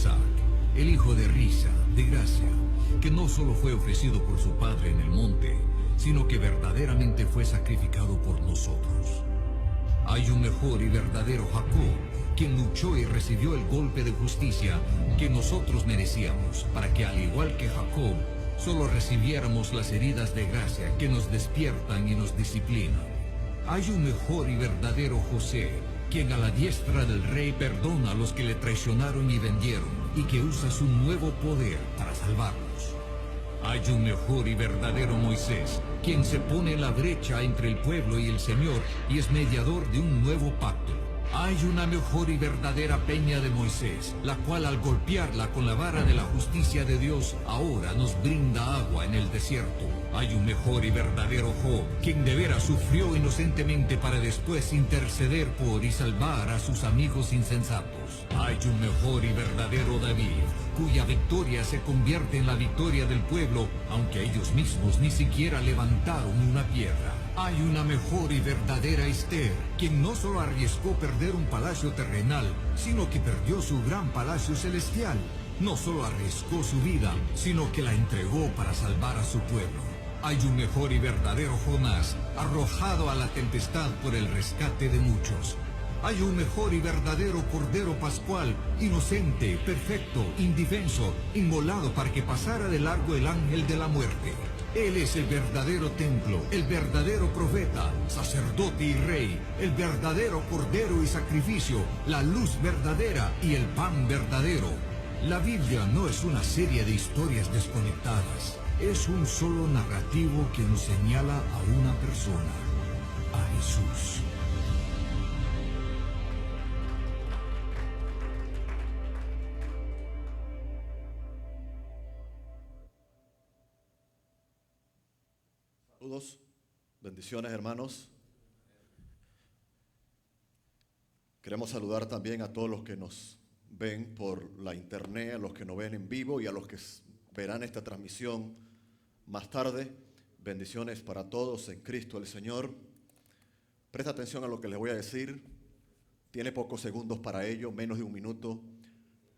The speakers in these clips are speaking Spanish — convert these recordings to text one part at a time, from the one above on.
Isaac, el hijo de risa, de gracia, que no solo fue ofrecido por su padre en el monte, sino que verdaderamente fue sacrificado por nosotros. Hay un mejor y verdadero Jacob, quien luchó y recibió el golpe de justicia que nosotros merecíamos, para que al igual que Jacob, solo recibiéramos las heridas de gracia que nos despiertan y nos disciplinan. Hay un mejor y verdadero José, quien a la diestra del rey perdona a los que le traicionaron y vendieron, y que usa su nuevo poder para salvarnos. Hay un mejor y verdadero Moisés, quien se pone en la brecha entre el pueblo y el Señor y es mediador de un nuevo pacto. Hay una mejor y verdadera peña de Moisés, la cual al golpearla con la vara de la justicia de Dios, ahora nos brinda agua en el desierto. Hay un mejor y verdadero Job, quien de veras sufrió inocentemente para después interceder por y salvar a sus amigos insensatos. Hay un mejor y verdadero David, cuya victoria se convierte en la victoria del pueblo, aunque ellos mismos ni siquiera levantaron una piedra. Hay una mejor y verdadera Esther, quien no solo arriesgó perder un palacio terrenal, sino que perdió su gran palacio celestial. No solo arriesgó su vida, sino que la entregó para salvar a su pueblo. Hay un mejor y verdadero Jonás, arrojado a la tempestad por el rescate de muchos. Hay un mejor y verdadero Cordero Pascual, inocente, perfecto, indefenso, inmolado para que pasara de largo el ángel de la muerte. Él es el verdadero templo, el verdadero profeta, sacerdote y rey, el verdadero cordero y sacrificio, la luz verdadera y el pan verdadero. La Biblia no es una serie de historias desconectadas, es un solo narrativo que nos señala a una persona, a Jesús. Saludos, bendiciones hermanos. Queremos saludar también a todos los que nos ven por la internet, a los que nos ven en vivo y a los que verán esta transmisión más tarde. Bendiciones para todos en Cristo el Señor. Presta atención a lo que les voy a decir. Tiene pocos segundos para ello, menos de un minuto.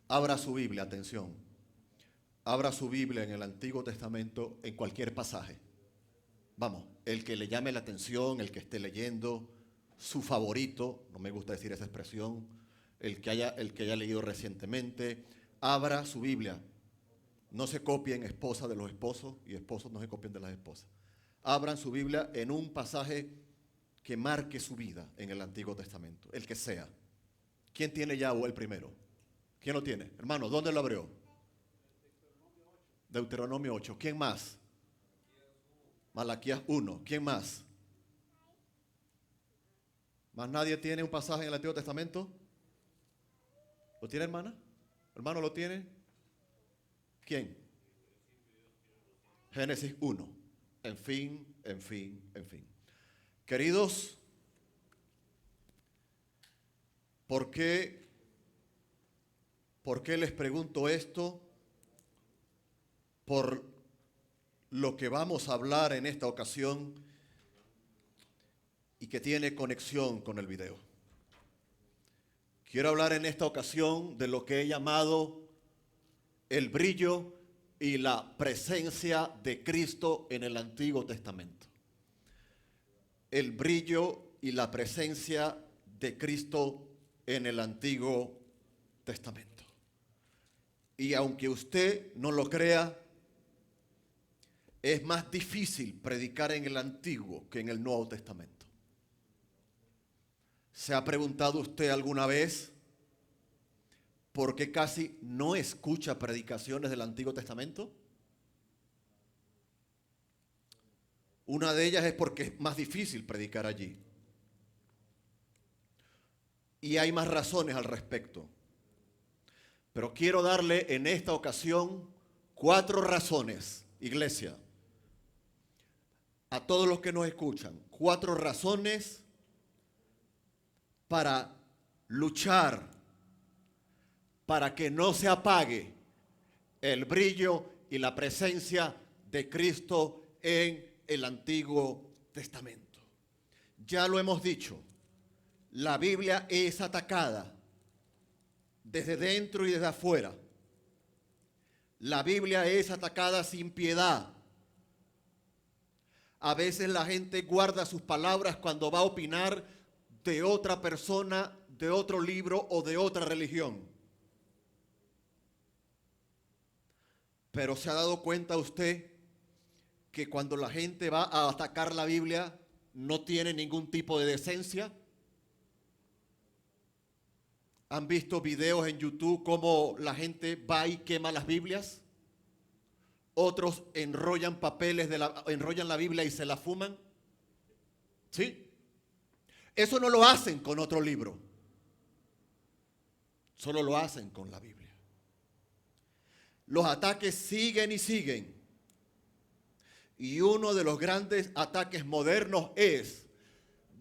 Abra su Biblia, atención. Abra su Biblia en el Antiguo Testamento en cualquier pasaje. Vamos, el que le llame la atención, el que esté leyendo, su favorito, no me gusta decir esa expresión, el que haya leído recientemente, abra su Biblia. No se copien esposas de los esposos y esposos no se copien de las esposas. Abran su Biblia en un pasaje que marque su vida en el Antiguo Testamento, el que sea. ¿Quién tiene ya o el primero? ¿Quién lo tiene? Hermano, ¿dónde lo abrió? Deuteronomio 8. ¿Quién más? Malaquías 1. ¿Quién más? ¿Más nadie tiene un pasaje en el Antiguo Testamento? ¿Lo tiene, hermana? ¿Hermano lo tiene? ¿Quién? Génesis 1. En fin. Queridos, ¿por qué les pregunto esto? Por lo que vamos a hablar en esta ocasión y que tiene conexión con el video. Quiero hablar en esta ocasión de lo que he llamado el brillo y la presencia de Cristo en el Antiguo Testamento. El brillo y la presencia de Cristo en el Antiguo Testamento. Y aunque usted no lo crea, es más difícil predicar en el Antiguo que en el Nuevo Testamento. ¿Se ha preguntado usted alguna vez por qué casi no escucha predicaciones del Antiguo Testamento? Una de ellas es porque es más difícil predicar allí. Y hay más razones al respecto. Pero quiero darle en esta ocasión 4 razones, iglesia, a todos los que nos escuchan, 4 razones para luchar, para que no se apague el brillo y la presencia de Cristo en el Antiguo Testamento. Ya lo hemos dicho, la Biblia es atacada desde dentro y desde afuera La Biblia es atacada sin piedad. A veces la gente guarda sus palabras cuando va a opinar de otra persona, de otro libro o de otra religión. Pero ¿se ha dado cuenta usted que cuando la gente va a atacar la Biblia no tiene ningún tipo de decencia? ¿Han visto videos en YouTube cómo la gente va y quema las Biblias? Otros enrollan papeles, enrollan la Biblia y se la fuman. ¿Sí? Eso no lo hacen con otro libro. Solo lo hacen con la Biblia. Los ataques siguen y siguen. Y uno de los grandes ataques modernos es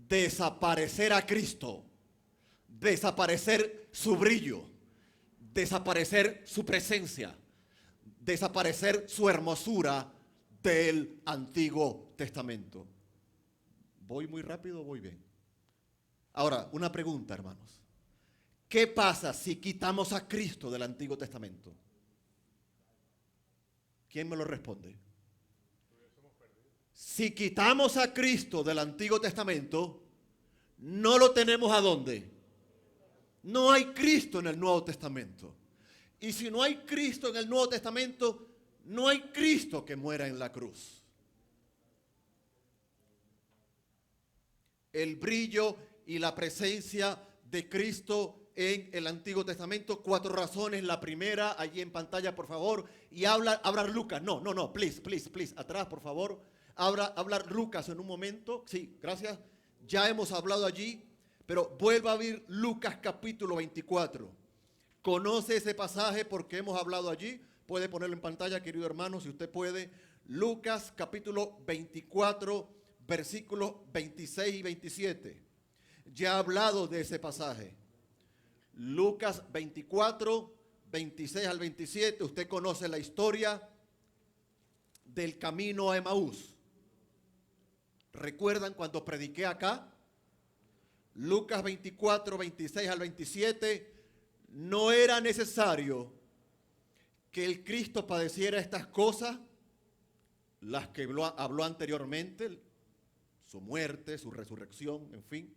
desaparecer a Cristo, desaparecer su brillo, desaparecer su presencia, desaparecer su hermosura del Antiguo Testamento. ¿Voy muy rápido o voy bien? Ahora, una pregunta, hermanos. ¿Qué pasa si quitamos a Cristo del Antiguo Testamento? ¿Quién me lo responde? Si quitamos a Cristo del Antiguo Testamento, no lo tenemos ¿a dónde? No hay Cristo en el Nuevo Testamento. Y si no hay Cristo en el Nuevo Testamento, no hay Cristo que muera en la cruz. El brillo y la presencia de Cristo en el Antiguo Testamento, 4 razones. La primera, allí en pantalla, por favor, y habla Lucas. No, please, atrás, por favor. Habla Lucas en un momento. Sí, gracias. Ya hemos hablado allí, pero vuelva a ver Lucas capítulo 24. ¿Conoce ese pasaje porque hemos hablado allí? Puede ponerlo en pantalla, querido hermano, si usted puede. Lucas capítulo 24, versículos 26 y 27. Ya he hablado de ese pasaje. Lucas 24, 26 al 27. Usted conoce la historia del camino a Emaús. ¿Recuerdan cuando prediqué acá? Lucas 24, 26 al 27. No era necesario que el Cristo padeciera estas cosas, las que habló anteriormente, su muerte, su resurrección, en fin.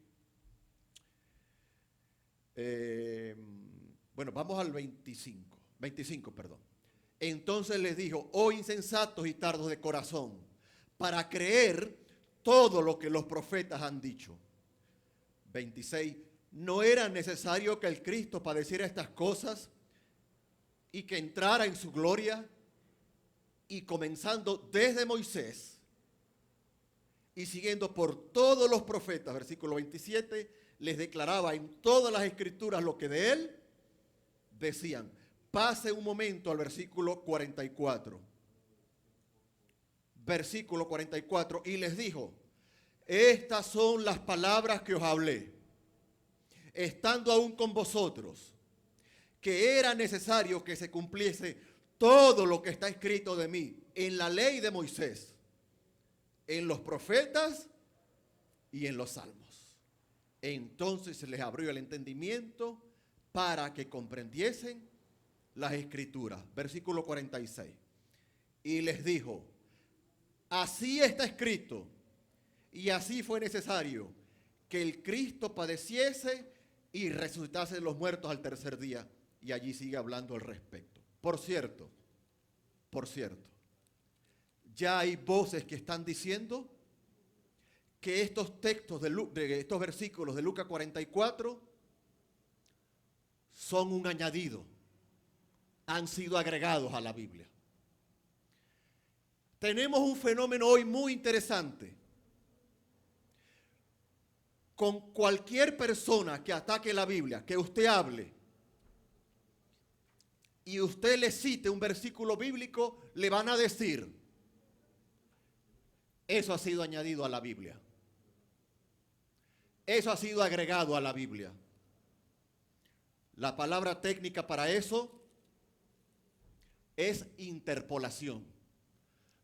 Bueno, vamos al 25, perdón. Entonces les dijo: oh insensatos y tardos de corazón, para creer todo lo que los profetas han dicho. 26. ¿No era necesario que el Cristo padeciera estas cosas y que entrara en su gloria? Y comenzando desde Moisés y siguiendo por todos los profetas, versículo 27, les declaraba en todas las escrituras lo que de él decían. Pase un momento al versículo 44. Versículo 44, y les dijo: estas son las palabras que os hablé, estando aún con vosotros, que era necesario que se cumpliese todo lo que está escrito de mí en la ley de Moisés, en los profetas y en los salmos. Entonces se les abrió el entendimiento para que comprendiesen las escrituras. Versículo 46. Y les dijo: así está escrito, y así fue necesario que el Cristo padeciese y resucitase de los muertos al tercer día. Y allí sigue hablando al respecto. Por cierto, ya hay voces que están diciendo que estos textos de estos versículos de Lucas 44 son un añadido, han sido agregados a la Biblia. Tenemos un fenómeno hoy muy interesante. Con cualquier persona que ataque la Biblia, que usted hable y usted le cite un versículo bíblico, le van a decir: eso ha sido añadido a la Biblia. Eso ha sido agregado a la Biblia. La palabra técnica para eso es interpolación.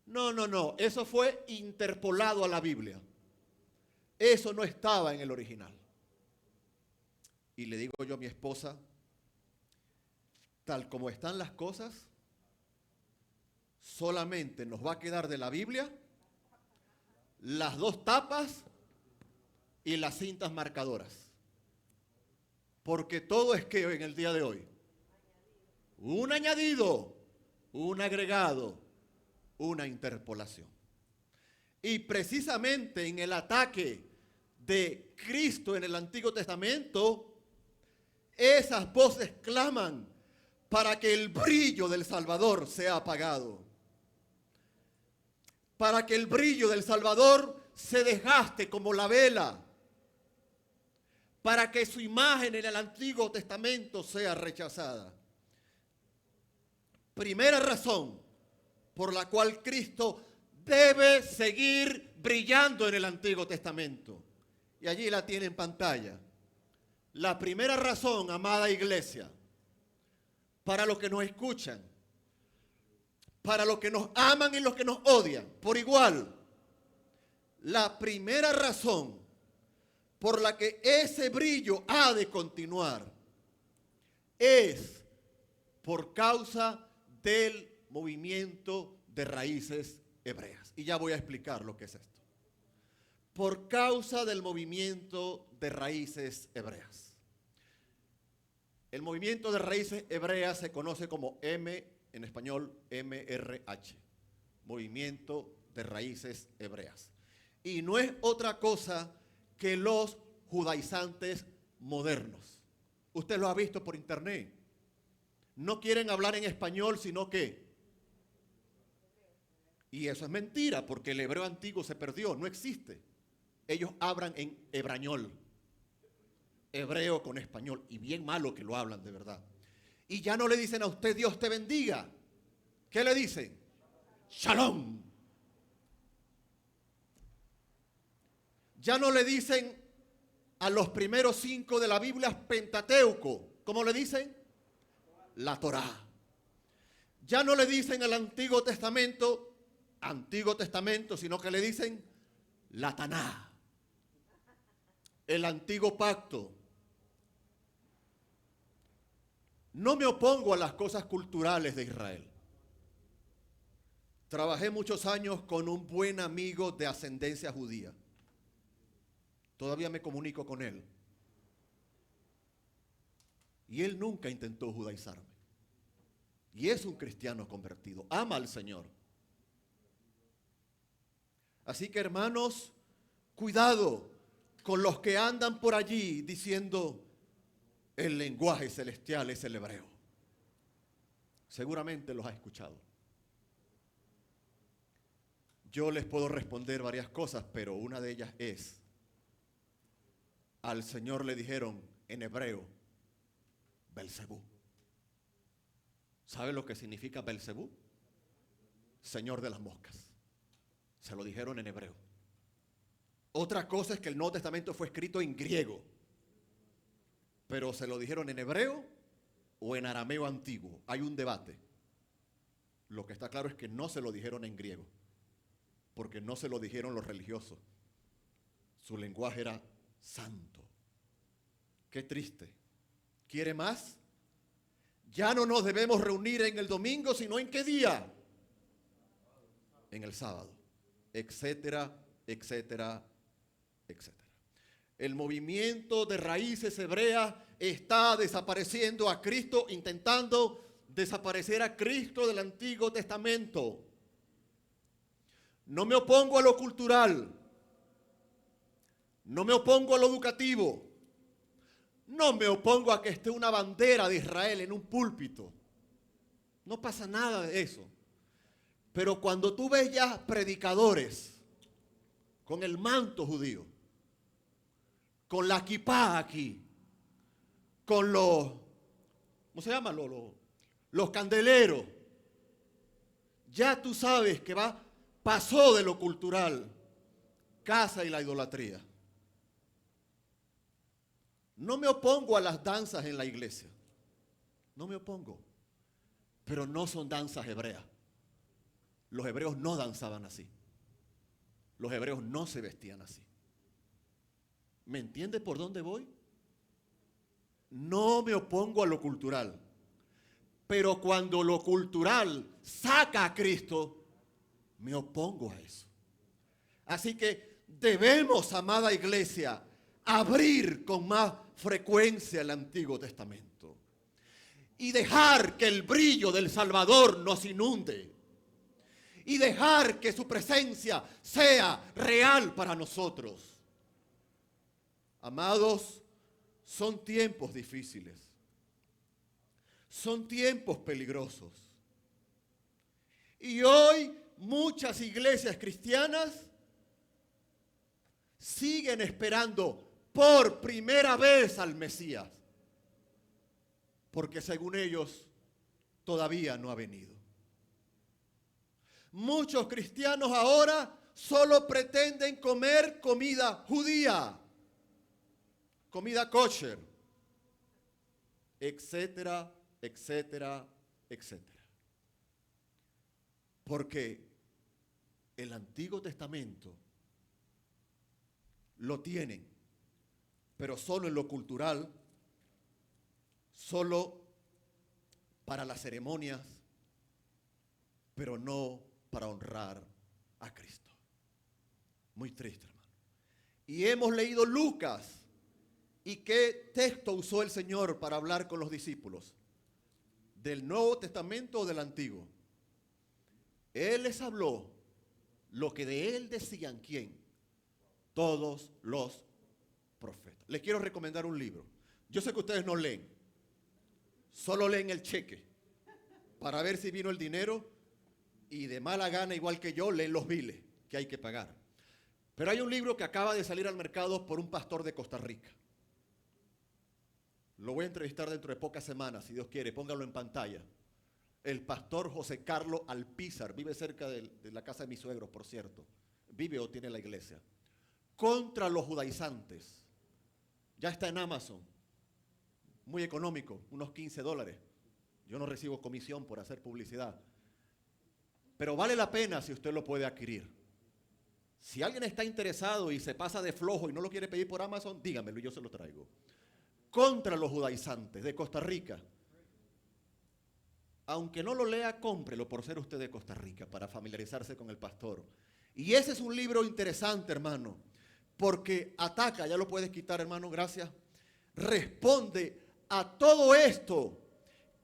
No, eso fue interpolado a la Biblia. Eso no estaba en el original. Y le digo yo a mi esposa: tal como están las cosas, solamente nos va a quedar de la Biblia las 2 tapas y las cintas marcadoras. Porque todo es que en el día de hoy, un añadido, un agregado, una interpolación. Y precisamente en el ataque de Cristo en el Antiguo Testamento, esas voces claman para que el brillo del Salvador sea apagado, para que el brillo del Salvador se desgaste como la vela, para que su imagen en el Antiguo Testamento sea rechazada. Primera razón por la cual Cristo debe seguir brillando en el Antiguo Testamento. Y allí la tiene en pantalla. La primera razón, amada iglesia, para los que nos escuchan, para los que nos aman y los que nos odian, por igual, la primera razón por la que ese brillo ha de continuar es por causa del movimiento de raíces hebreas. Y ya voy a explicar lo que es esto. Por causa del movimiento de raíces hebreas. El movimiento de raíces hebreas se conoce como en español, MRH. Movimiento de raíces hebreas. Y no es otra cosa que los judaizantes modernos. Usted lo ha visto por internet. No quieren hablar en español, sino que... Y eso es mentira, porque el hebreo antiguo se perdió, no existe. Ellos hablan en hebrañol, hebreo con español, y bien malo que lo hablan de verdad. Y ya no le dicen a usted Dios te bendiga. ¿Qué le dicen? Shalom. Ya no le dicen a los primeros 5 de la Biblia Pentateuco. ¿Cómo le dicen? La Torá. Ya no le dicen al Antiguo Testamento, sino que le dicen la Taná, el Antiguo Pacto. No me opongo a las cosas culturales de Israel. Trabajé muchos años con un buen amigo de ascendencia judía. Todavía me comunico con él. Y él nunca intentó judaizarme. Y es un cristiano convertido. Ama al Señor. Así que, hermanos, cuidado con los que andan por allí diciendo el lenguaje celestial es el hebreo. Seguramente los ha escuchado. Yo les puedo responder varias cosas, pero una de ellas es: al Señor le dijeron en hebreo Belzebú. ¿Sabe lo que significa Belzebú? Señor de las moscas. Se lo dijeron en hebreo. Otra cosa es que el Nuevo Testamento fue escrito en griego, pero se lo dijeron en hebreo o en arameo antiguo. Hay un debate. Lo que está claro es que no se lo dijeron en griego, porque no se lo dijeron los religiosos. Su lenguaje era santo. Qué triste. ¿Quiere más? Ya no nos debemos reunir en el domingo, sino ¿en qué día? En el sábado, etcétera, etcétera, etcétera. El movimiento de raíces hebreas está desapareciendo a Cristo, intentando desaparecer a Cristo del Antiguo Testamento. No me opongo a lo cultural, no me opongo a lo educativo, no me opongo a que esté una bandera de Israel en un púlpito. No pasa nada de eso. Pero cuando tú ves ya predicadores con el manto judío, con la kipá aquí, con los, ¿cómo se llama? Los candeleros, ya tú sabes que pasó de lo cultural, casa y la idolatría. No me opongo a las danzas en la iglesia, no me opongo, pero no son danzas hebreas. Los hebreos no danzaban así. Los hebreos no se vestían así. ¿Me entiende por dónde voy? No me opongo a lo cultural, Pero cuando lo cultural saca a Cristo, me opongo a eso. Así que debemos, amada iglesia, abrir con más frecuencia el Antiguo Testamento y dejar que el brillo del Salvador nos inunde y dejar que su presencia sea real para nosotros. Amados, son tiempos difíciles, son tiempos peligrosos. Y hoy muchas iglesias cristianas siguen esperando por primera vez al Mesías, porque según ellos todavía no ha venido. Muchos cristianos ahora solo pretenden comer comida judía, comida kosher, etcétera, etcétera, etcétera. Porque el Antiguo Testamento lo tienen, pero solo en lo cultural, solo para las ceremonias, pero no para honrar a Cristo. Muy triste, hermano. Y hemos leído Lucas. ¿Y qué texto usó el Señor para hablar con los discípulos? ¿Del Nuevo Testamento o del Antiguo? Él les habló lo que de él decían, ¿quién? Todos los profetas. Les quiero recomendar un libro. Yo sé que ustedes no leen, solo leen el cheque para ver si vino el dinero y de mala gana, igual que yo, leen los biles que hay que pagar. Pero hay un libro que acaba de salir al mercado por un pastor de Costa Rica. Lo voy a entrevistar dentro de pocas semanas, si Dios quiere, póngalo en pantalla. El pastor José Carlos Alpizar, vive cerca de la casa de mis suegros, por cierto. Vive o tiene la iglesia. Contra los judaizantes. Ya está en Amazon. Muy económico, unos $15. Yo no recibo comisión por hacer publicidad. Pero vale la pena si usted lo puede adquirir. Si alguien está interesado y se pasa de flojo y no lo quiere pedir por Amazon, dígamelo y yo se lo traigo. Contra los judaizantes de Costa Rica. Aunque no lo lea, cómprelo por ser usted de Costa Rica para familiarizarse con el pastor. Y ese es un libro interesante, hermano, porque ataca, ya lo puedes quitar, hermano, gracias. Responde a todo esto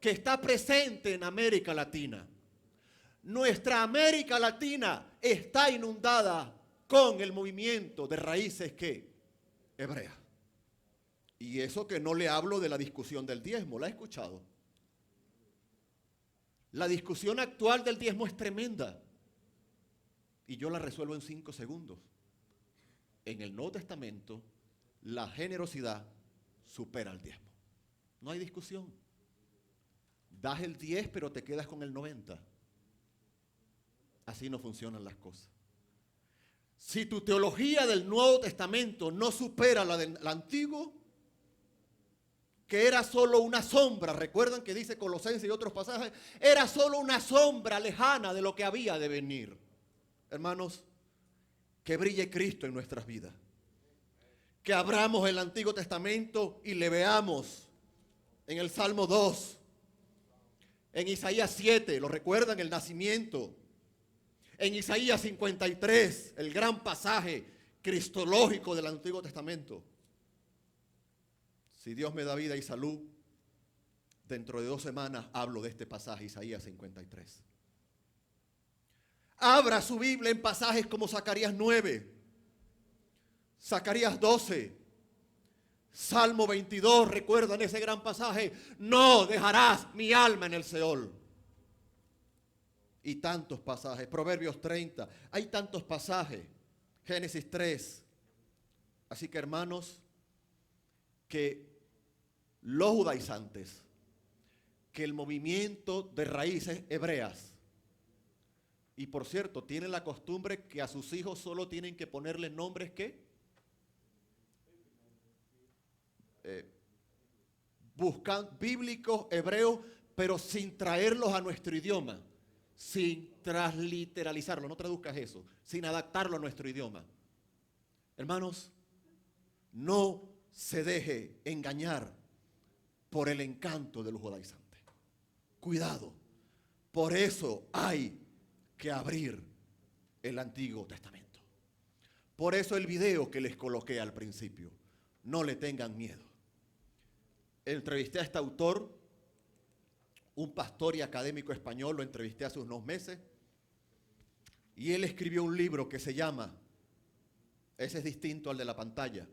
que está presente en América Latina. Nuestra América Latina está inundada con el movimiento de raíces ¿qué? Hebreas. Y eso que no le hablo de la discusión del diezmo, ¿la he escuchado? La discusión actual del diezmo es tremenda. Y yo la resuelvo en 5 segundos. En el Nuevo Testamento, la generosidad supera al diezmo. No hay discusión. Das el 10, pero te quedas con el 90. Así no funcionan las cosas. Si tu teología del Nuevo Testamento no supera la del Antiguo, que era solo una sombra, recuerdan que dice Colosenses y otros pasajes, era solo una sombra lejana de lo que había de venir. Hermanos, que brille Cristo en nuestras vidas. Que abramos el Antiguo Testamento y le veamos en el Salmo 2, en Isaías 7, ¿lo recuerdan? El nacimiento. En Isaías 53, el gran pasaje cristológico del Antiguo Testamento. Si Dios me da vida y salud, dentro de 2 semanas hablo de este pasaje, Isaías 53. Abra su Biblia en pasajes como Zacarías 9, Zacarías 12, Salmo 22, recuerdan ese gran pasaje, no dejarás mi alma en el Seol. Y tantos pasajes, Proverbios 30, hay tantos pasajes, Génesis 3. Así que hermanos, que los judaizantes, que el movimiento de raíces hebreas, y por cierto, tienen la costumbre que a sus hijos solo tienen que ponerle nombres que buscan bíblicos, hebreos, pero sin traerlos a nuestro idioma, sin transliteralizarlo, no traduzcas eso, sin adaptarlo a nuestro idioma. Hermanos, no se deje engañar por el encanto de los judaizantes. Cuidado. Por eso hay que abrir el Antiguo Testamento. Por eso el video que les coloqué al principio. No le tengan miedo. Entrevisté a este autor, un pastor y académico español, lo entrevisté hace unos meses, y él escribió un libro que se llama, ese es distinto al de la pantalla,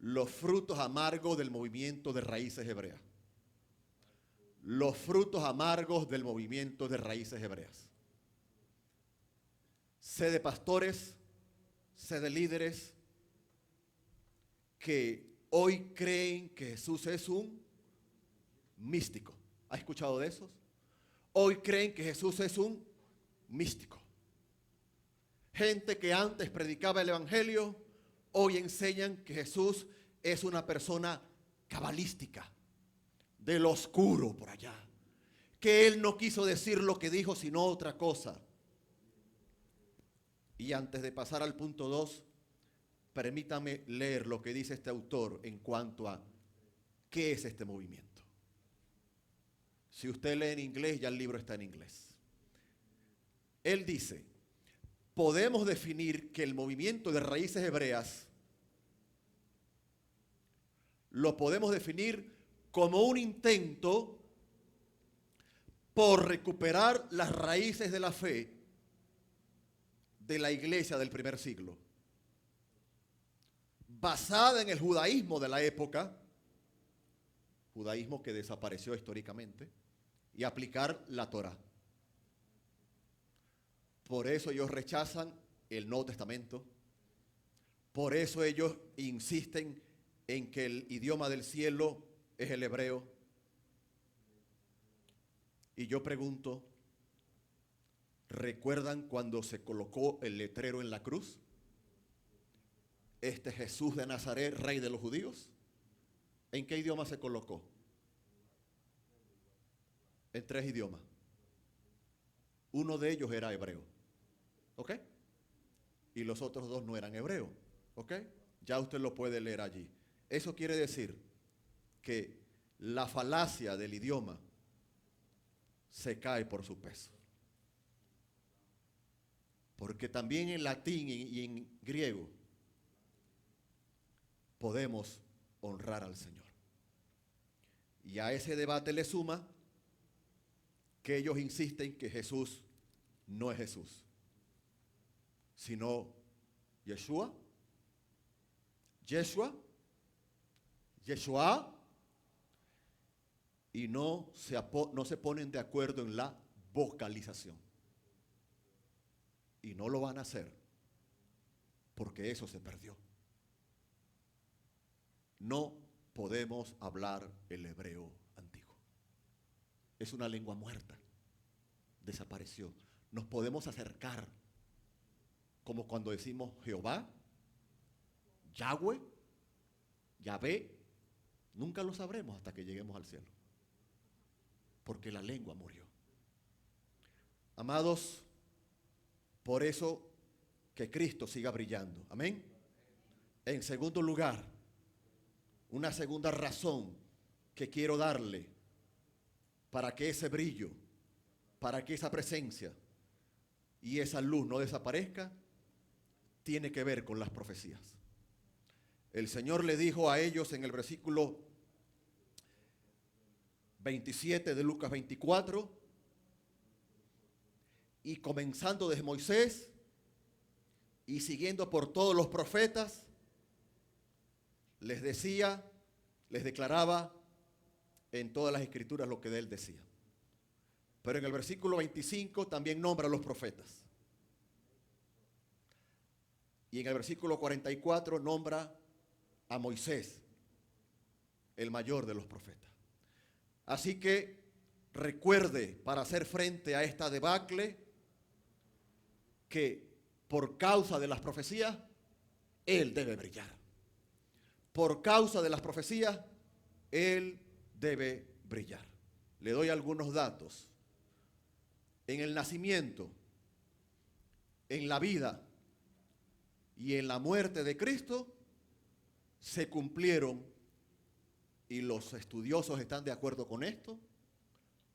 Los frutos amargos del movimiento de raíces hebreas. Los frutos amargos del movimiento de raíces hebreas. Sé de pastores, sé de líderes que hoy creen que Jesús es un místico. ¿Ha escuchado de esos? Hoy creen que Jesús es un místico. Gente que antes predicaba el evangelio, hoy enseñan que Jesús es una persona cabalística, del oscuro por allá, que Él no quiso decir lo que dijo, sino otra cosa. Y antes de pasar al punto 2, permítame leer lo que dice este autor en cuanto a qué es este movimiento. Si usted lee en inglés, ya el libro está en inglés. Él dice, podemos definir que el movimiento de raíces hebreas lo podemos definir como un intento por recuperar las raíces de la fe de la iglesia del primer siglo, basada en el judaísmo de la época, judaísmo que desapareció históricamente, y aplicar la Torá. Por eso ellos rechazan el Nuevo Testamento, por eso ellos insisten en que el idioma del cielo es el hebreo. Y yo pregunto, ¿recuerdan cuando se colocó el letrero en la cruz? Este Jesús de Nazaret, rey de los judíos. ¿En qué idioma se colocó? En 3 idiomas. Uno de ellos era hebreo. ¿Ok? Y los otros 2 no eran hebreos. ¿Ok? Ya usted lo puede leer allí. Eso quiere decir que la falacia del idioma se cae por su peso. Porque también en latín y en griego podemos honrar al Señor. Y a ese debate le suma que ellos insisten que Jesús no es Jesús, sino Yeshua, y no se ponen de acuerdo en la vocalización. Y no lo van a hacer porque eso se perdió. No podemos hablar el hebreo antiguo. Es una lengua muerta. Desapareció. Nos podemos acercar, como cuando decimos Jehová, Yahweh, Yahvé. Nunca lo sabremos hasta que lleguemos al cielo, porque la lengua murió. Amados, por eso que Cristo siga brillando. Amén. En segundo lugar, una segunda razón que quiero darle para que ese brillo, para que esa presencia y esa luz no desaparezca, tiene que ver con las profecías. El Señor le dijo a ellos en el versículo 27 de Lucas 24, y comenzando desde Moisés y siguiendo por todos los profetas, les decía, les declaraba en todas las escrituras lo que de él decía. Pero en el versículo 25 también nombra a los profetas. Y en el versículo 44 nombra a Moisés, el mayor de los profetas. Así que recuerde, para hacer frente a esta debacle, que por causa de las profecías, él debe brillar. Por causa de las profecías, él debe brillar. Le doy algunos datos. En el nacimiento, en la vida y en la muerte de Cristo, se cumplieron, y los estudiosos están de acuerdo con esto,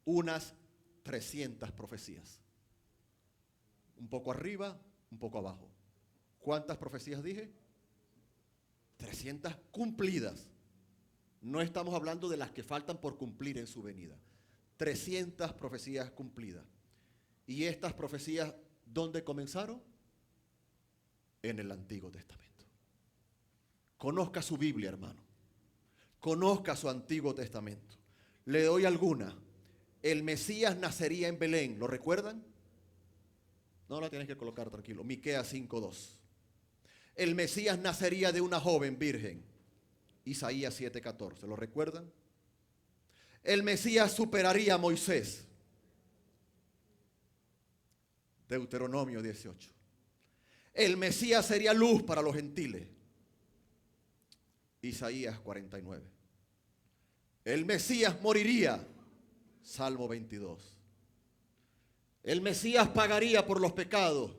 unas 300 profecías. Un poco arriba, un poco abajo. ¿Cuántas profecías dije? 300 cumplidas. No estamos hablando de las que faltan por cumplir en su venida. 300 profecías cumplidas. ¿Y estas profecías dónde comenzaron? En el Antiguo Testamento. Conozca su Biblia, hermano. Conozca su Antiguo Testamento. Le doy alguna. El Mesías nacería en Belén. ¿Lo recuerdan? No la tienes que colocar, tranquilo. Miqueas 5:2. El Mesías nacería de una joven virgen. Isaías 7:14. ¿Lo recuerdan? El Mesías superaría a Moisés. Deuteronomio 18. El Mesías sería luz para los gentiles. Isaías 49. El Mesías moriría. Salmo 22. El Mesías pagaría por los pecados.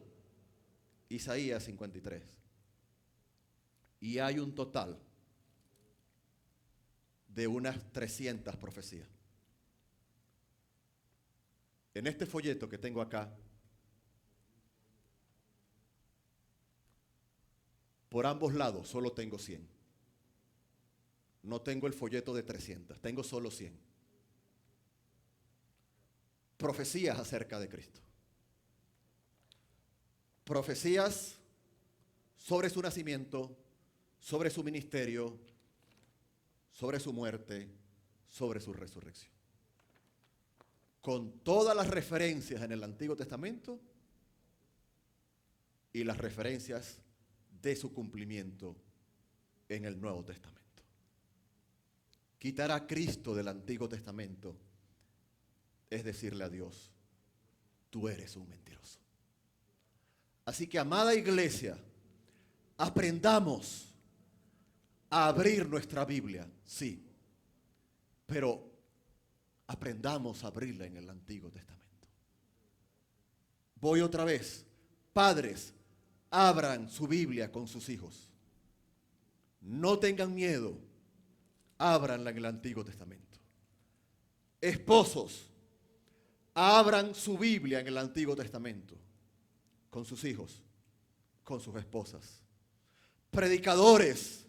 Isaías 53. Y hay un total de unas 300 profecías. En este folleto que tengo acá, por ambos lados solo tengo 100. No tengo el folleto de 300, tengo solo 100. Profecías acerca de Cristo. Profecías sobre su nacimiento, sobre su ministerio, sobre su muerte, sobre su resurrección. Con todas las referencias en el Antiguo Testamento y las referencias de su cumplimiento en el Nuevo Testamento. Quitar a Cristo del Antiguo Testamento es decirle a Dios, tú eres un mentiroso. Así que, amada iglesia, aprendamos a abrir nuestra Biblia, sí, pero aprendamos a abrirla en el Antiguo Testamento. Voy otra vez. Padres, abran su Biblia con sus hijos. No tengan miedo, ábranla en el Antiguo Testamento. Esposos, abran su Biblia en el Antiguo Testamento con sus hijos, con sus esposas. Predicadores,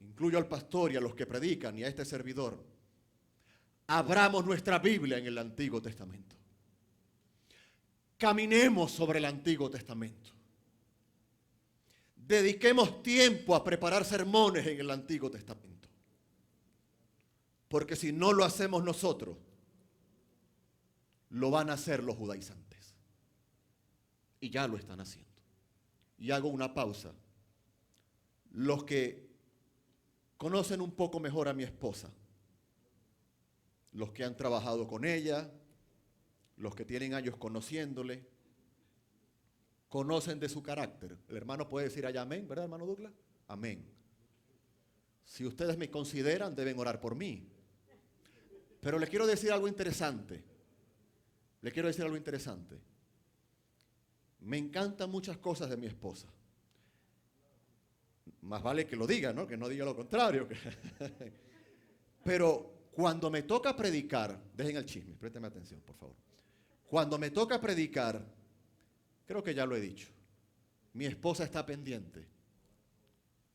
incluyo al pastor y a los que predican y a este servidor, abramos nuestra Biblia en el Antiguo Testamento. Caminemos sobre el Antiguo Testamento. Dediquemos tiempo a preparar sermones en el Antiguo Testamento. Porque si no lo hacemos nosotros, lo van a hacer los judaizantes. Y ya lo están haciendo. Y hago una pausa. Los que conocen un poco mejor a mi esposa, los que han trabajado con ella, los que tienen años conociéndole, conocen de su carácter. El hermano puede decir allá amén, ¿verdad, hermano Douglas? Amén. Si ustedes me consideran, deben orar por mí. Pero les quiero decir algo interesante. Me encantan muchas cosas de mi esposa. Más vale que lo diga, ¿no? Que no diga lo contrario. Pero cuando me toca predicar, dejen el chisme, présteme atención, por favor. Cuando me toca predicar, creo que ya lo he dicho, mi esposa está pendiente.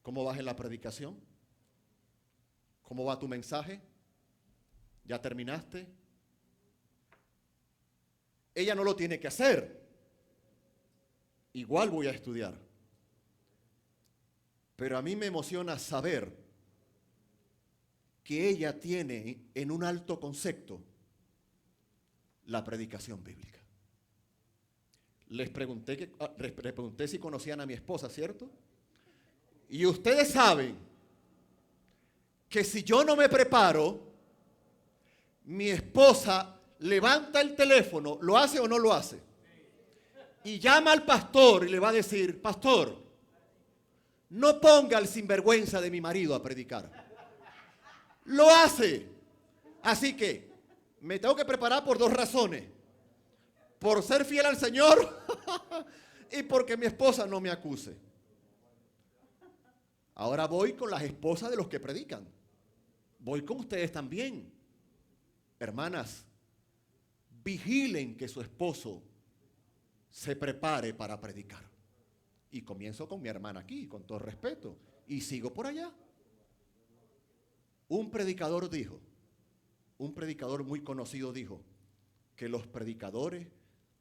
¿Cómo vas en la predicación? ¿Cómo va tu mensaje? ¿Ya terminaste? Ella no lo tiene que hacer. Igual voy a estudiar. Pero a mí me emociona saber que ella tiene en un alto concepto la predicación bíblica. Les pregunté si conocían a mi esposa, ¿cierto? Y ustedes saben que si yo no me preparo, mi esposa levanta el teléfono, ¿lo hace o no lo hace? Y llama al pastor y le va a decir, pastor, no ponga al sinvergüenza de mi marido a predicar. Lo hace. Así que me tengo que preparar por dos razones. Por ser fiel al Señor y porque mi esposa no me acuse. Ahora voy con las esposas de los que predican. Voy con ustedes también. Hermanas, vigilen que su esposo se prepare para predicar. Y comienzo con mi hermana aquí, con todo respeto, y sigo por allá. Un predicador muy conocido dijo, que los predicadores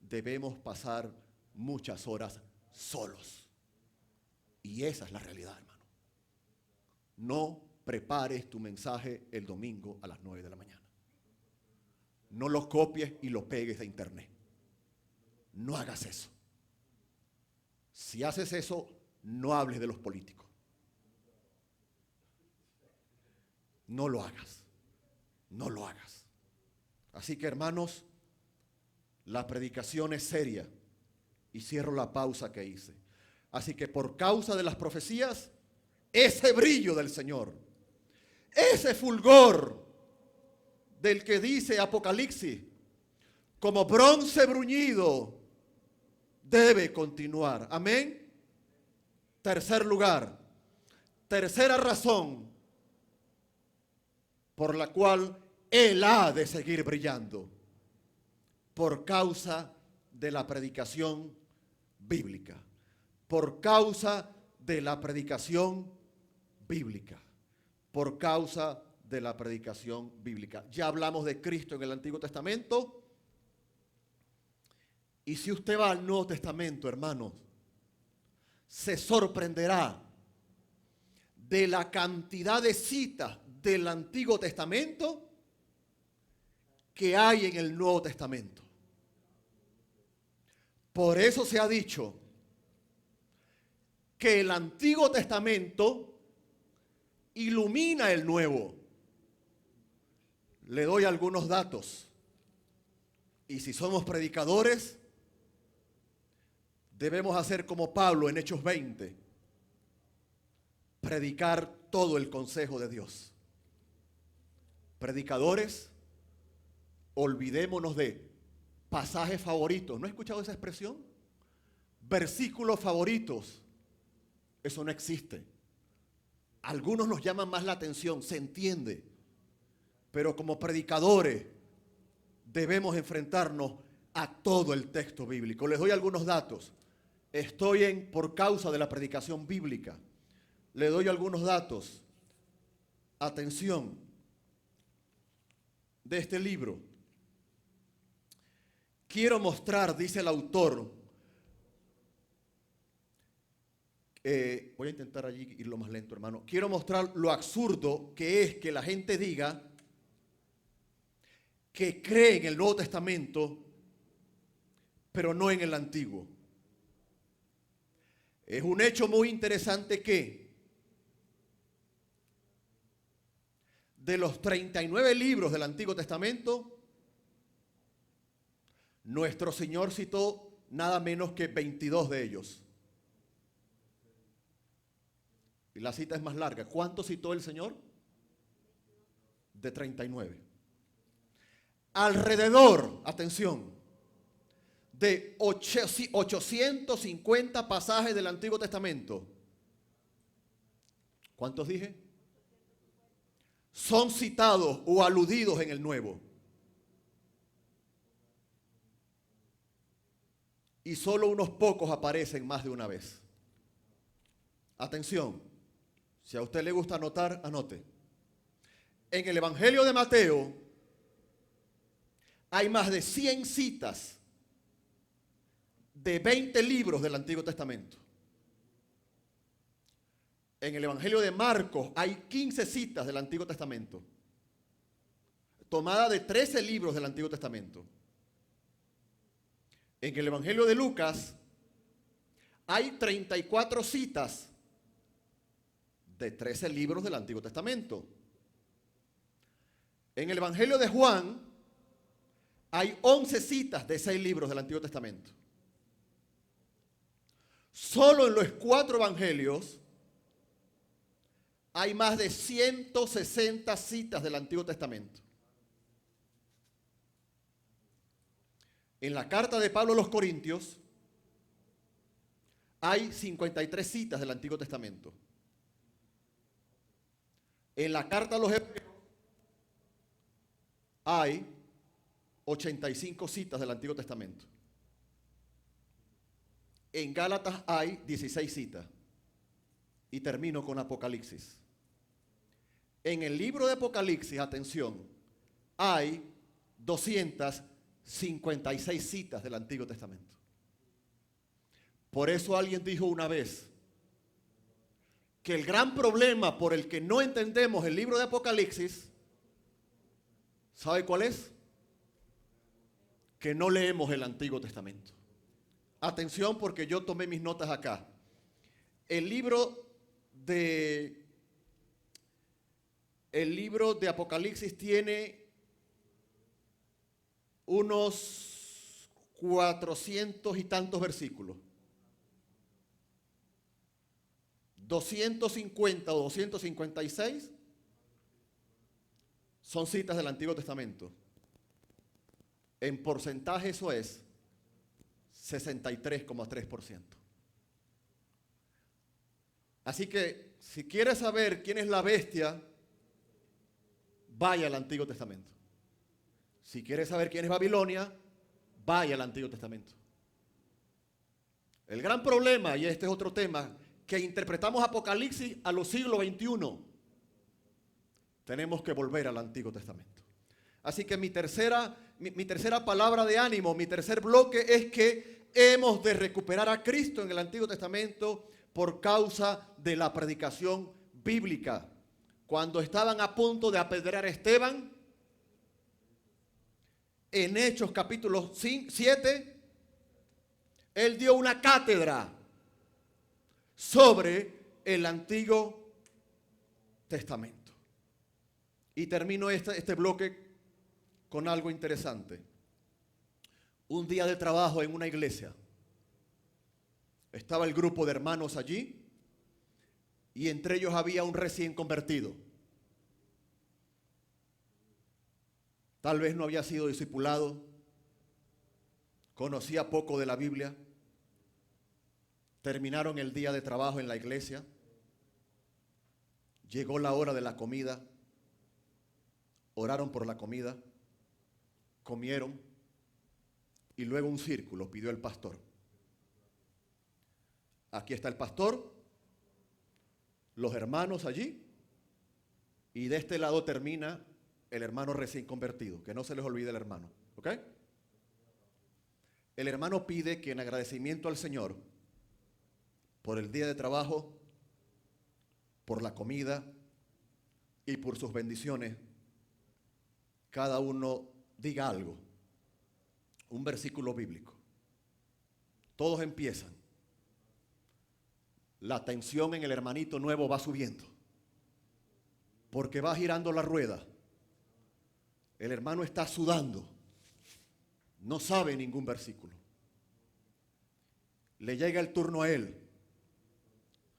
debemos pasar muchas horas solos. Y esa es la realidad, hermano. No prepares tu mensaje el domingo a las 9 de la mañana. No lo copies y lo pegues de internet. No hagas eso. Si haces eso, no hables de los políticos. No lo hagas. No lo hagas. Así que, hermanos, la predicación es seria. Y cierro la pausa que hice. Así que por causa de las profecías, ese brillo del Señor, ese fulgor del que dice Apocalipsis, como bronce bruñido, debe continuar. Amén. Tercer lugar, tercera razón por la cual Él ha de seguir brillando, por causa de la predicación bíblica. Por causa de la predicación bíblica. Por causa de la predicación bíblica. Ya hablamos de Cristo en el Antiguo Testamento. Y si usted va al Nuevo Testamento, hermanos, se sorprenderá de la cantidad de citas del Antiguo Testamento que hay en el Nuevo Testamento. Por eso se ha dicho que el Antiguo Testamento ilumina el Nuevo. Le doy algunos datos. Y si somos predicadores, debemos hacer como Pablo en Hechos 20. Predicar todo el consejo de Dios. Predicadores, olvidémonos de pasajes favoritos. ¿No he escuchado esa expresión? Versículos favoritos. Eso no existe. Algunos nos llaman más la atención, se entiende. Pero como predicadores debemos enfrentarnos a todo el texto bíblico. Les doy algunos datos. Estoy por causa de la predicación bíblica. Le doy algunos datos. Atención. De este libro. Quiero mostrar, dice el autor, voy a intentar allí irlo más lento, hermano. Quiero mostrar lo absurdo que es que la gente diga que cree en el Nuevo Testamento, pero no en el Antiguo. Es un hecho muy interesante que de los 39 libros del Antiguo Testamento, nuestro Señor citó nada menos que 22 de ellos. Y la cita es más larga. ¿Cuánto citó el Señor? De 39. Alrededor, atención, de 850 pasajes del Antiguo Testamento. ¿Cuántos dije? Son citados o aludidos en el Nuevo. Y solo unos pocos aparecen más de una vez. Atención, si a usted le gusta anotar, anote. En el Evangelio de Mateo hay más de 100 citas de 20 libros del Antiguo Testamento. En el Evangelio de Marcos hay 15 citas del Antiguo Testamento, tomada de 13 libros del Antiguo Testamento. En el Evangelio de Lucas hay 34 citas de 13 libros del Antiguo Testamento. En el Evangelio de Juan hay 11 citas de 6 libros del Antiguo Testamento. Solo en los 4 evangelios hay más de 160 citas del Antiguo Testamento. En la carta de Pablo a los Corintios hay 53 citas del Antiguo Testamento. En la carta a los Hebreos hay 85 citas del Antiguo Testamento. En Gálatas hay 16 citas. Y termino con Apocalipsis. En el libro de Apocalipsis, atención, hay 256 citas del Antiguo Testamento. Por eso alguien dijo una vez que el gran problema por el que no entendemos el libro de Apocalipsis, ¿sabe cuál es? Que no leemos el Antiguo Testamento. Atención, porque yo tomé mis notas acá. El libro de Apocalipsis tiene unos 400 y tantos versículos. 250 o 256 son citas del Antiguo Testamento. En porcentaje eso es 63,3%. Así que si quieres saber quién es la bestia, vaya al Antiguo Testamento. Si quieres saber quién es Babilonia, vaya al Antiguo Testamento. El gran problema, y este es otro tema, que interpretamos Apocalipsis a los siglos XXI. Tenemos que volver al Antiguo Testamento. Así que mi tercera palabra de ánimo, mi tercer bloque es que hemos de recuperar a Cristo en el Antiguo Testamento por causa de la predicación bíblica. Cuando estaban a punto de apedrear a Esteban, en Hechos capítulo 7, él dio una cátedra sobre el Antiguo Testamento. Y termino este bloque con algo interesante. Un día de trabajo en una iglesia. Estaba el grupo de hermanos allí y entre ellos había un recién convertido. Tal vez no había sido discipulado, conocía poco de la Biblia. Terminaron el día de trabajo en la iglesia. Llegó la hora de la comida. Oraron por la comida. Comieron. Y luego un círculo pidió el pastor. Aquí está el pastor, los hermanos allí, y de este lado termina el hermano recién convertido, que no se les olvide el hermano, ¿ok? El hermano pide que en agradecimiento al Señor por el día de trabajo, por la comida y por sus bendiciones, cada uno diga algo, un versículo bíblico. Todos empiezan. La tensión en el hermanito nuevo va subiendo, porque va girando la rueda. El hermano está sudando, no sabe ningún versículo. Le llega el turno a él.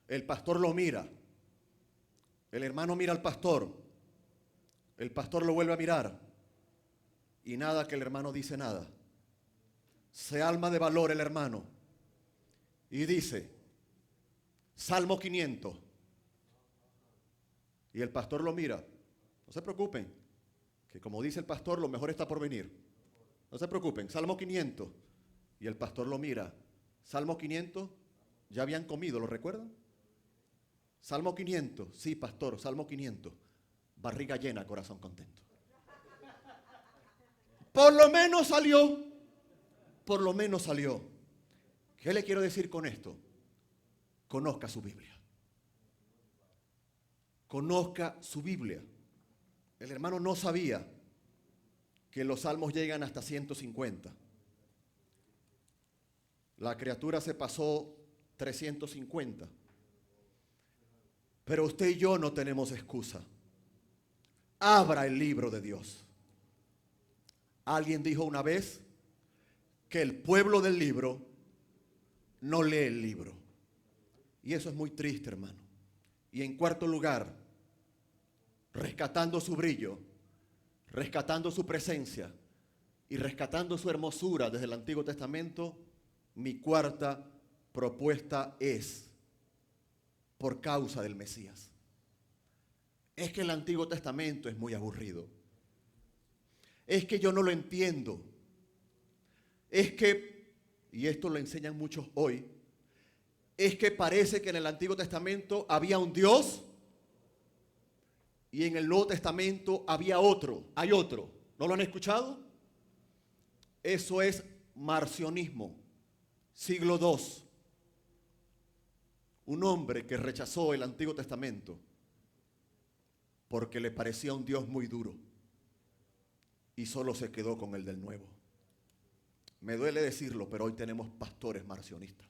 El pastor lo mira. El hermano mira al pastor. El pastor lo vuelve a mirar. Y nada, que el hermano dice nada. Se arma de valor el hermano y dice: Salmo 500. Y el pastor lo mira. No se preocupen, que como dice el pastor, lo mejor está por venir. No se preocupen, Salmo 500. Y el pastor lo mira. Salmo 500, ya habían comido, ¿lo recuerdan? Salmo 500, sí, pastor, Salmo 500. Barriga llena, corazón contento. Por lo menos salió. Por lo menos salió. ¿Qué le quiero decir con esto? Conozca su Biblia. Conozca su Biblia. El hermano no sabía que los salmos llegan hasta 150. La criatura se pasó 350. Pero usted y yo no tenemos excusa. Abra el libro de Dios. Alguien dijo una vez que el pueblo del libro no lee el libro. Y eso es muy triste, hermano. Y en cuarto lugar, rescatando su brillo, rescatando su presencia y rescatando su hermosura desde el Antiguo Testamento, mi cuarta propuesta es por causa del Mesías. Es que el Antiguo Testamento es muy aburrido. Es que yo no lo entiendo. Es que, y esto lo enseñan muchos hoy, es que parece que en el Antiguo Testamento había un Dios y en el Nuevo Testamento había otro. Hay otro. ¿No lo han escuchado? Eso es marcionismo, siglo II. Un hombre que rechazó el Antiguo Testamento porque le parecía un Dios muy duro y solo se quedó con el del Nuevo. Me duele decirlo, pero hoy tenemos pastores marcionistas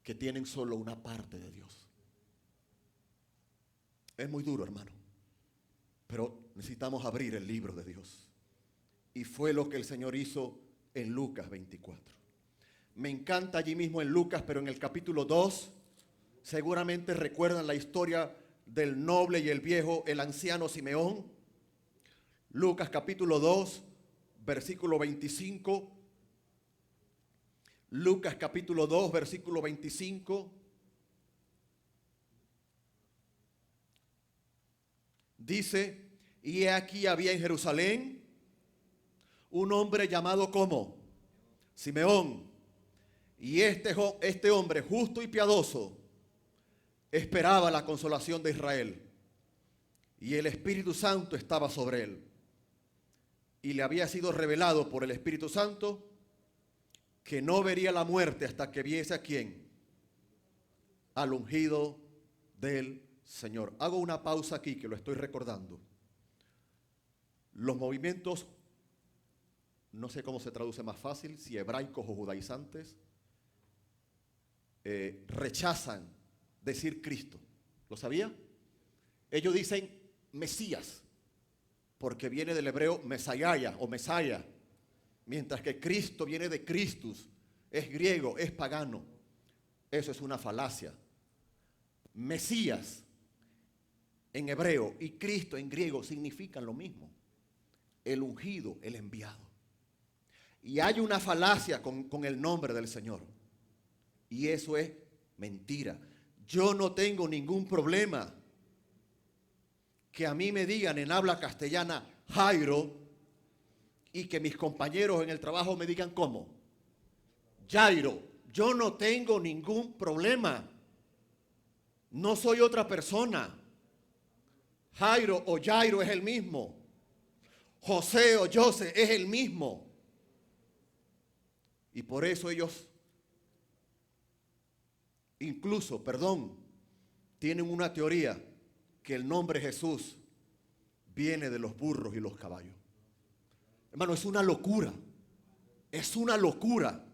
que tienen solo una parte de Dios. Es muy duro, hermano, pero necesitamos abrir el libro de Dios. Y fue lo que el Señor hizo en Lucas 24. Me encanta allí mismo en Lucas, pero en el capítulo 2, seguramente recuerdan la historia del noble y el viejo, el anciano Simeón. Lucas capítulo 2, versículo 25. Lucas capítulo 2, versículo 25. Dice, y he aquí había en Jerusalén un hombre llamado ¿cómo? Simeón. Y este hombre justo y piadoso esperaba la consolación de Israel. Y el Espíritu Santo estaba sobre él. Y le había sido revelado por el Espíritu Santo que no vería la muerte hasta que viese a quién. Al ungido del Señor. Hago una pausa aquí que lo estoy recordando. Los movimientos, no sé cómo se traduce más fácil, si hebraicos o judaizantes, rechazan decir Cristo. ¿Lo sabía? Ellos dicen Mesías, porque viene del hebreo Mesayaya o Mesaya, mientras que Cristo viene de Christus, es griego, es pagano. Eso es una falacia. Mesías en hebreo y Cristo en griego significan lo mismo. El ungido, el enviado. Y hay una falacia con el nombre del Señor. Y eso es mentira. Yo no tengo ningún problema que a mí me digan en habla castellana Jairo y que mis compañeros en el trabajo me digan ¿cómo? Jairo. Yo no tengo ningún problema. No soy otra persona. Jairo o Jairo es el mismo. José o José es el mismo. Y por eso ellos incluso, tienen una teoría que el nombre Jesús viene de los burros y los caballos. Hermano, es una locura. Es una locura.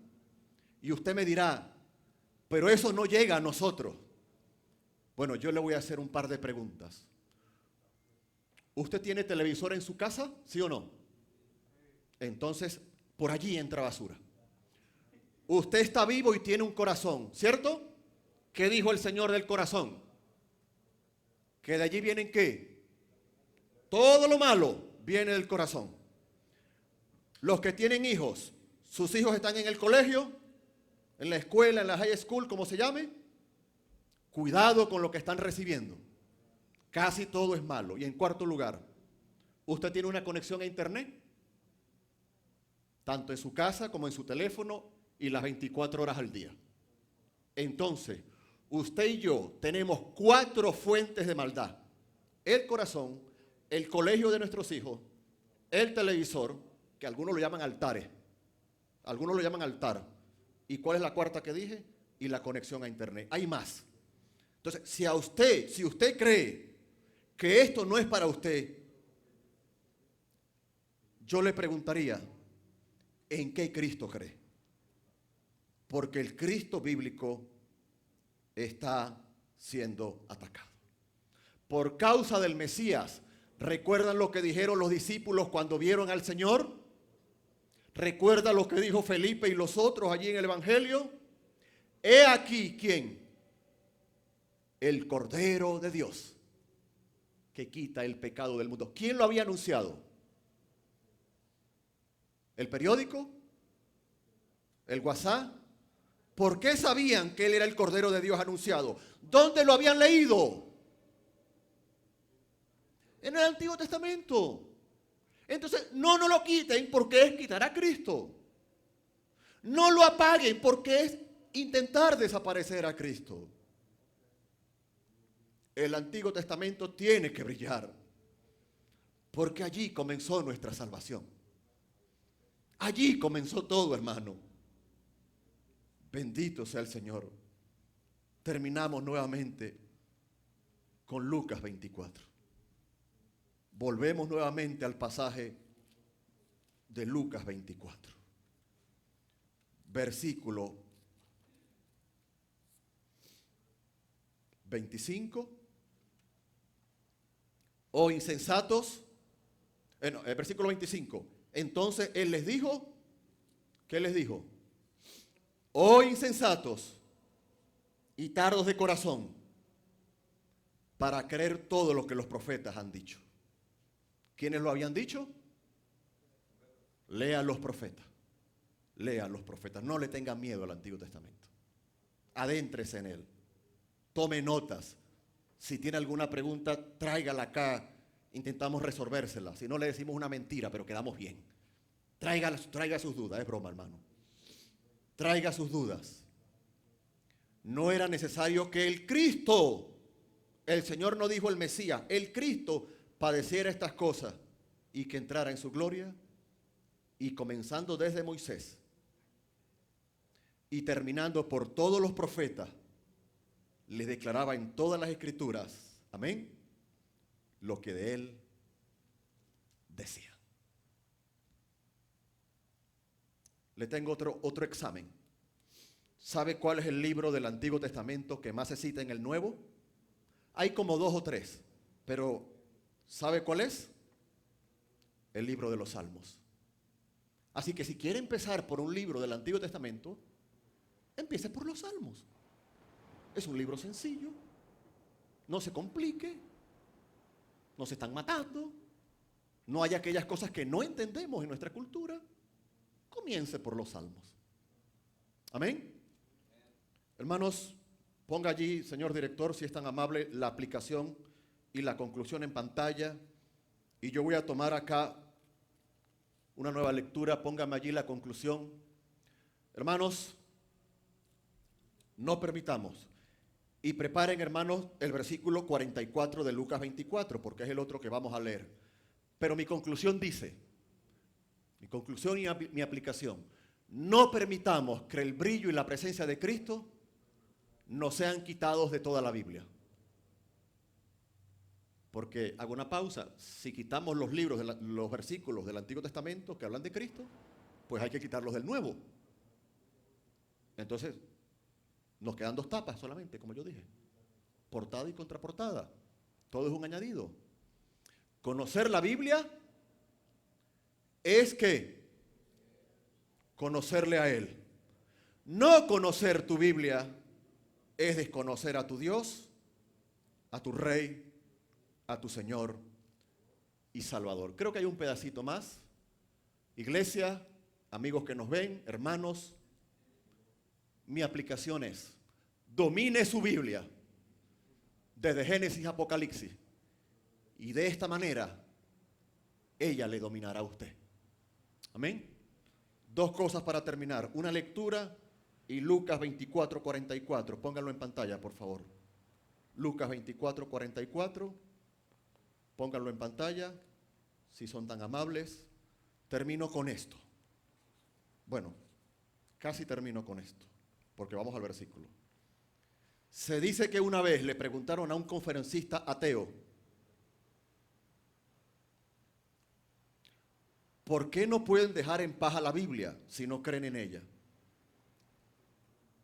Y usted me dirá, pero eso no llega a nosotros. Bueno, yo le voy a hacer un par de preguntas. ¿Usted tiene televisor en su casa? ¿Sí o no? Entonces, por allí entra basura. Usted está vivo y tiene un corazón, ¿cierto? ¿Qué dijo el Señor del corazón? Que de allí vienen ¿qué? Todo lo malo viene del corazón. Los que tienen hijos, sus hijos están en el colegio, en la escuela, en la high school, como se llame. Cuidado con lo que están recibiendo. Casi todo es malo. Y en cuarto lugar, ¿usted tiene una conexión a internet? Tanto en su casa como en su teléfono y las 24 horas al día. Entonces, usted y yo tenemos 4 fuentes de maldad. El corazón, el colegio de nuestros hijos, el televisor, que algunos lo llaman altares. Algunos lo llaman altar. ¿Y cuál es la cuarta que dije? Y la conexión a internet. Hay más. Entonces, si usted cree que esto no es para usted, yo le preguntaría, ¿en qué Cristo cree? Porque el Cristo bíblico está siendo atacado. Por causa del Mesías, ¿recuerdan lo que dijeron los discípulos cuando vieron al Señor? ¿Recuerdan lo que dijo Felipe y los otros allí en el Evangelio? He aquí, ¿quién? El Cordero de Dios, que quita el pecado del mundo. ¿Quién lo había anunciado? ¿El periódico? ¿El WhatsApp? ¿Por qué sabían que Él era el Cordero de Dios anunciado? ¿Dónde lo habían leído? En el Antiguo Testamento. Entonces, no nos lo quiten porque es quitar a Cristo. No lo apaguen porque es intentar desaparecer a Cristo. El Antiguo Testamento tiene que brillar porque allí comenzó nuestra salvación. Allí comenzó todo, hermano. Bendito sea el Señor. Terminamos nuevamente con Lucas 24. Volvemos nuevamente al pasaje de Lucas 24. Versículo 25. Oh insensatos. El versículo 25. Entonces Él les dijo, ¿qué les dijo? Oh insensatos y tardos de corazón para creer todo lo que los profetas han dicho. ¿Quiénes lo habían dicho? Lean los profetas. Lean los profetas. No le tengan miedo al Antiguo Testamento. Adéntrese en él. Tome notas. Si tiene alguna pregunta, tráigala acá. Intentamos resolvérsela. Si no, le decimos una mentira, pero quedamos bien. Traiga sus dudas. Es broma, hermano. Traiga sus dudas. No era necesario que el Cristo, el Señor no dijo el Mesías, el Cristo padeciera estas cosas y que entrara en su gloria. Y comenzando desde Moisés y terminando por todos los profetas, les declaraba en todas las escrituras, amén, lo que de él decía. Le tengo otro examen. ¿Sabe cuál es el libro del Antiguo Testamento que más se cita en el Nuevo? Hay como 2 o 3, pero ¿sabe cuál es? El libro de los Salmos. Así que si quiere empezar por un libro del Antiguo Testamento, empiece por los Salmos. Es un libro sencillo, no se complique, no se están matando, no hay aquellas cosas que no entendemos en nuestra cultura. Comience por los Salmos. Amén. Hermanos, ponga allí, señor director, si es tan amable, la aplicación y la conclusión en pantalla. Y yo voy a tomar acá una nueva lectura. Póngame allí la conclusión. Hermanos, no permitamos. Y preparen, hermanos, el versículo 44 de Lucas 24, porque es el otro que vamos a leer. Pero mi conclusión dice, mi conclusión y mi aplicación, no permitamos que el brillo y la presencia de Cristo nos sean quitados de toda la Biblia. Porque, hago una pausa, si quitamos los libros, los versículos del Antiguo Testamento que hablan de Cristo, pues hay que quitarlos del Nuevo. Entonces, nos quedan 2 tapas solamente, como yo dije. Portada y contraportada. Todo es un añadido. Conocer la Biblia es que conocerle a Él. No conocer tu Biblia es desconocer a tu Dios, a tu Rey, a tu Señor y Salvador. Creo que hay un pedacito más. Iglesia, amigos que nos ven, hermanos, mi aplicación es, domine su Biblia desde Génesis a Apocalipsis y de esta manera ella le dominará a usted. Amén. 2 cosas para terminar, una lectura y Lucas 24, 44. Pónganlo en pantalla, por favor. Lucas 24, 44. Pónganlo en pantalla, si son tan amables. Termino con esto. Bueno, casi termino con esto, porque vamos al versículo. Se dice que una vez le preguntaron a un conferencista ateo, ¿por qué no pueden dejar en paz a la Biblia si no creen en ella?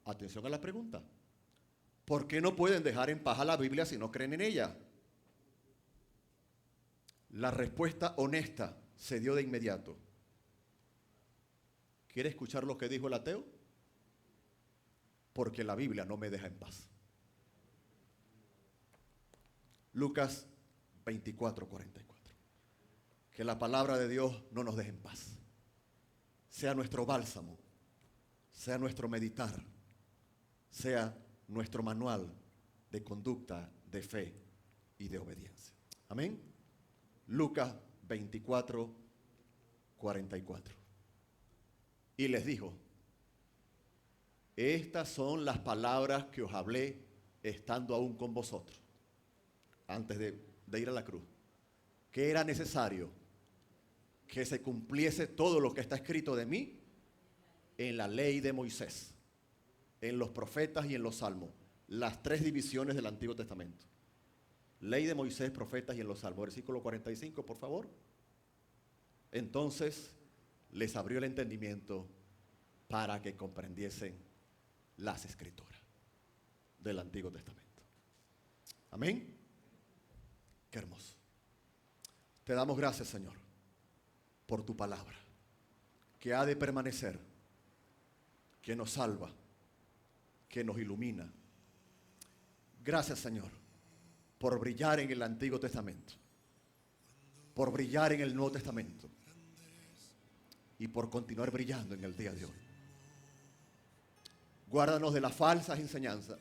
Atención a la pregunta. ¿Por qué no pueden dejar en paz a la Biblia si no creen en ella? La respuesta honesta se dio de inmediato. ¿Quiere escuchar lo que dijo el ateo? Porque la Biblia no me deja en paz. Lucas 24, 44. Que la palabra de Dios no nos deje en paz. Sea nuestro bálsamo, sea nuestro meditar, sea nuestro manual de conducta, de fe y de obediencia. Amén. Lucas 24, 44. Y les dijo: estas son las palabras que os hablé estando aún con vosotros, antes de ir a la cruz, que era necesario que se cumpliese todo lo que está escrito de mí en la ley de Moisés, en los profetas y en los salmos, las tres divisiones del Antiguo Testamento. Ley de Moisés, profetas y en los salmos. Versículo 45, por favor. Entonces les abrió el entendimiento para que comprendiesen las escrituras del Antiguo Testamento. Amén. Qué hermoso. Te damos gracias, Señor, por tu palabra, que ha de permanecer, que nos salva, que nos ilumina. Gracias, Señor, por brillar en el Antiguo Testamento, por brillar en el Nuevo Testamento y por continuar brillando en el día de hoy. Guárdanos de las falsas enseñanzas,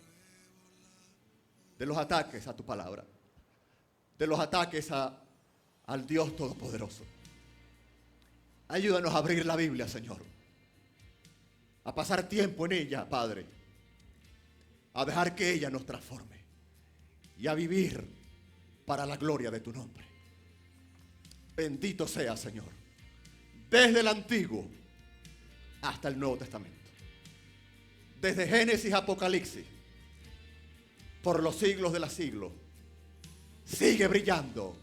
de los ataques a tu palabra, de los ataques al Dios Todopoderoso. Ayúdanos a abrir la Biblia, Señor, a pasar tiempo en ella, Padre, a dejar que ella nos transforme y a vivir para la gloria de tu nombre. Bendito sea, Señor, desde el Antiguo hasta el Nuevo Testamento, desde Génesis a Apocalipsis, por los siglos de los siglos. Sigue brillando